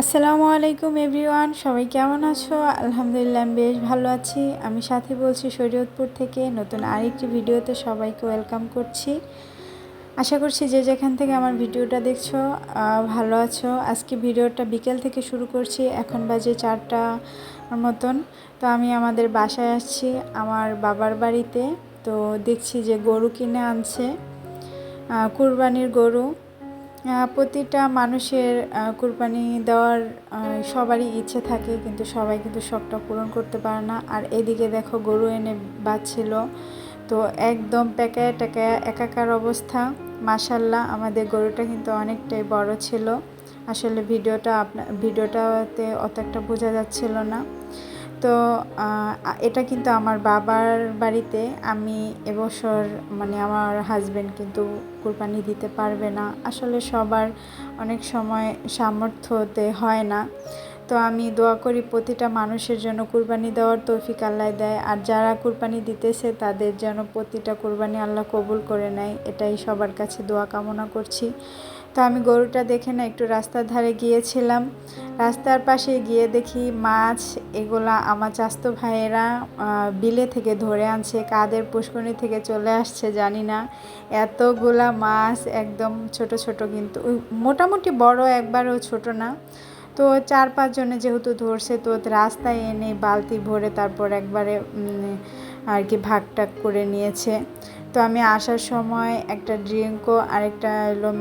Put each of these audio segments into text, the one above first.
আসসালামু আলাইকুম এভরিওয়ান, সবাই কেমন আছো? আলহামদুলিল্লাহ আমি বেশ ভালো আছি। আমি সাথে বলছি শরীয়তপুর থেকে। নতুন আরেকটি ভিডিওতে সবাইকে ওয়েলকাম করছি। আশা করছি যে যেখান থেকে আমার ভিডিওটা দেখছো ভালো আছো। আজকে ভিডিওটা বিকেল থেকে শুরু করছি। এখন বাজে 4টার মতন। তো আমি আমাদের বাসায় আসছি, আমার বাবার বাড়িতে। তো দেখছি যে গরু কিনে আনছে, কুরবানির গরু। প্রতিটা মানুষের কুরবানি দেওয়ার সবারই ইচ্ছে থাকে, কিন্তু সবাই কিন্তু শখটা পূরণ করতে পারে না। আর এদিকে দেখো গরু এনে বাঁধছিল, তো একদম প্যাকায় ট্যাকায় একাকার অবস্থা। মাশাল্লাহ আমাদের গরুটা কিন্তু অনেকটাই বড় ছিল। আসলে ভিডিওটাতে অত একটা বোঝা যাচ্ছিল না। তো এটা কিন্তু আমার বাবার বাড়িতে। আমি এবছর মানে আমার হাজব্যান্ড কিন্তু কুরবানি দিতে পারবে না। আসলে সবার অনেক সময় সামর্থ্যতে হয় না। তো আমি দোয়া করি প্রতিটা মানুষের জন্য কুরবানি দেওয়ার তৌফিক আল্লাহ দেয়, আর যারা কুরবানি দিতেছে তাদের যেন প্রতিটা কুরবানি আল্লাহ কবুল করে নেয়, এটাই সবার কাছে দোয়া কামনা করছি। তো আমি গরুটা দেখে না একটু রাস্তার ধারে গিয়েছিলাম। রাস্তার পাশে গিয়ে দেখি মাছ, এগুলা আমার চাচাতো ভাইয়েরা বিলে থেকে ধরে আনছে, কাদের পুষ্করণী থেকে চলে আসছে জানি না। এতগুলা মাছ, একদম ছোট ছোট, কিন্তু মোটামুটি বড়, একবারও ছোট না। তো 4-5 জনে যেহেতু ধরছে, তো রাস্তায় এনে বালতি ভরে তারপর একবারে আর কি ভাগ টাগ করে নিয়েছে। তো আমি আসার সময় একটা ড্রিঙ্কও আর একটা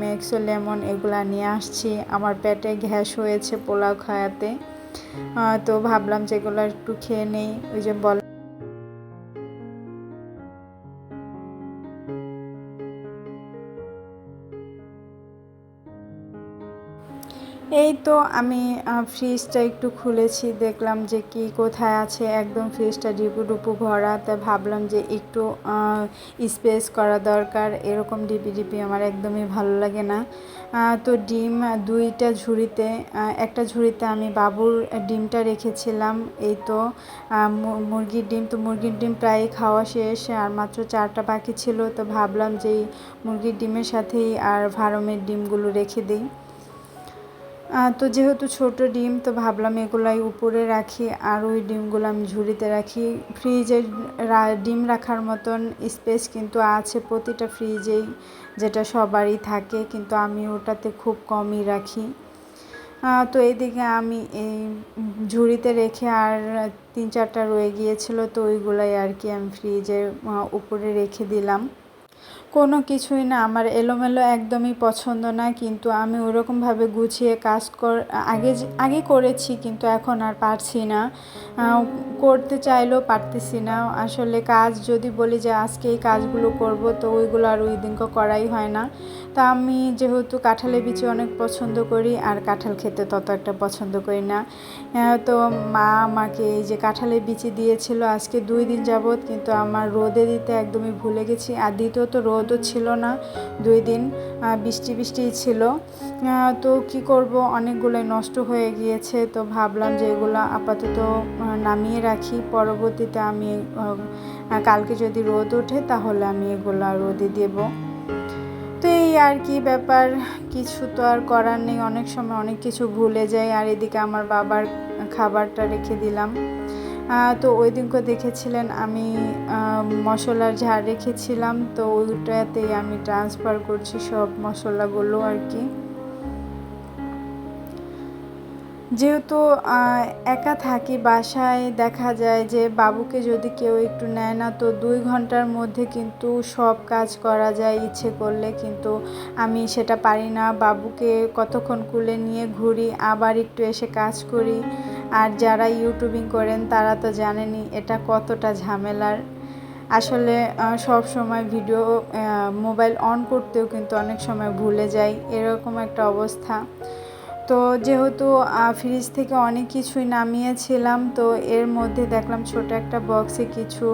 মেক্সো লেমন এগুলা নিয়ে আসছি। আমার পেটে গ্যাস হয়েছে পোলাও খাওয়াতে। তো ভাবলাম যেগুলো একটু খেয়ে নেই, ওই যে এই তো আমি ফ্রিজটা একটু খুলেছি, দেখলাম যে কি কোথায় আছে। একদম ফ্রিজটা ডিপু ভরা। তা ভাবলাম যে একটু স্পেস করা দরকার। এরকম ডিপি আমার একদমই ভালো লাগে না। তো ডিম 2টা ঝুড়িতে, একটা ঝুড়িতে আমি বাবুর ডিমটা রেখেছিলাম। এই তো মুরগির ডিম, তো মুরগির ডিম প্রায় খাওয়া শেষ, আর মাত্র 4টা বাকি ছিল। তো ভাবলাম যে মুরগির ডিমের সাথেই আর ফার্মের ডিমগুলো রেখে দিই। তো যেহেতু ছোট ডিম, তো ভাবলাম এগুলাই উপরে রাখি আর ওই ডিমগুলো আমি ঝুড়িতে রাখি। ফ্রিজে ডিম রাখার মতন স্পেস কিন্তু আছে প্রতিটা ফ্রিজেই, যেটা সবারই থাকে, কিন্তু আমি ওটাতে খুব কমই রাখি। তো এইদিকে আমি এই ঝুড়িতে রেখে আর 3-4টা রয়ে গিয়েছিল, তো ওইগুলাই আর কি আমি ফ্রিজের উপরে রেখে দিলাম। কোনো কিছুই না, আমার এলোমেলো একদমই পছন্দ না, কিন্তু আমি ওরকমভাবে গুছিয়ে কাজ আগে করেছি, কিন্তু এখন আর পারছি না। করতে চাইলেও পারতেছি না। আসলে কাজ যদি বলি যে আজকে এই কাজগুলো করব, তো ওইগুলো আর ওই দিনকে করাই হয় না। তা আমি যেহেতু কাঁঠালের বিচি অনেক পছন্দ করি, আর কাঁঠাল খেতে তত একটা পছন্দ করি না। তো মা আমাকে এই যে কাঁঠালের বিচি দিয়েছিল আজকে 2 দিন যাবৎ, কিন্তু আমার রোদে দিতে একদমই ভুলে গেছি। আর দ্বিতীয়ত রোদও ছিল না 2 দিন, বৃষ্টিই ছিল। তো কি করব, অনেকগুলোই নষ্ট হয়ে গিয়েছে। তো ভাবলাম যে এগুলো আপাতত নামিয়ে রাখি, পরবর্তীতে আমি কালকে যদি রোদ ওঠে তাহলে আমি এগুলো রোদে দেব। তো এই আর কি ব্যাপার, কিছু তো আর করার নেই। অনেক সময় অনেক কিছু ভুলে যাই। আর এদিকে আমার বাবার খাবারটা রেখে দিলাম। তো ওই দিনকে দেখেছিলেন আমি মশলার ঝাড় রেখেছিলাম, তো ওইটাতেই আমি ট্রান্সফার করছি সব মশলাগুলো আর কি। যেহেতু একা থাকি বাসায়, দেখা যায় যে বাবুকে যদি কেউ একটু নেয় না, তো 2 ঘন্টার মধ্যে কিন্তু সব কাজ করা যায় ইচ্ছে করলে, কিন্তু আমি সেটা পারি না। বাবুকে কতক্ষণ কুলে নিয়ে ঘুরি, আবার একটু এসে কাজ করি। আর যারা ইউটিউবিং করেন তারা তো জানেনই এটা কতটা ঝামেলার। আসলে সব সময় ভিডিও মোবাইল অন করতেও কিন্তু অনেক সময় ভুলে যাই, এরকম একটা অবস্থা। তো যেহেতু ফ্রিজ থেকে অনেক কিছুই নামিয়েছিলাম, তো এর মধ্যে দেখলাম ছোট একটা বক্সে কিছু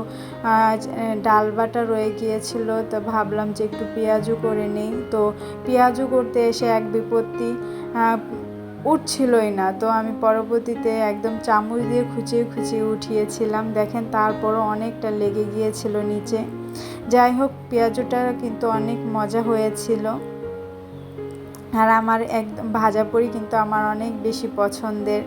ডাল বাটা রয়ে গিয়েছিল। তো ভাবলাম যে একটু পেঁয়াজু করে নেই। তো পেঁয়াজু করতে এসে এক বিপত্তি, উঠছিলই না। তো আমি পরবর্তীতে একদম চামচ দিয়ে খুঁচিয়ে উঠিয়েছিলাম, দেখেন তারপরও অনেকটা লেগে গিয়েছিল নিচে। যাই হোক, পেঁয়াজুটা কিন্তু অনেক মজা হয়েছিল। আর আমার একদম ভাজাপুরি কিন্তু আমার অনেক বেশি পছন্দের।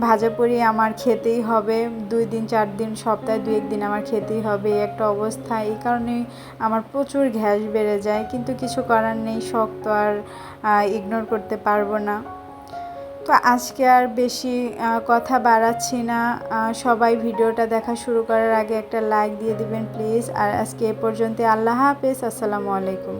ভাজাপুরি আমার খেতেই হবে, 2 দিন 4 দিন, সপ্তাহে 2-1 দিন আমার খেতেই হবে, এই একটা অবস্থা। এই কারণেই আমার প্রচুর গ্যাস বেড়ে যায়, কিন্তু কিছু করার নেই, শখ তো আর ইগনোর করতে পারবো না। তো আজকে আর বেশি কথা বাড়াচ্ছি না। সবাই ভিডিওটা দেখা শুরু করার আগে একটা লাইক দিয়ে দিবেন প্লিজ। আর আজকে এ পর্যন্ত, আল্লাহ হাফেজ, আসসালামু আলাইকুম।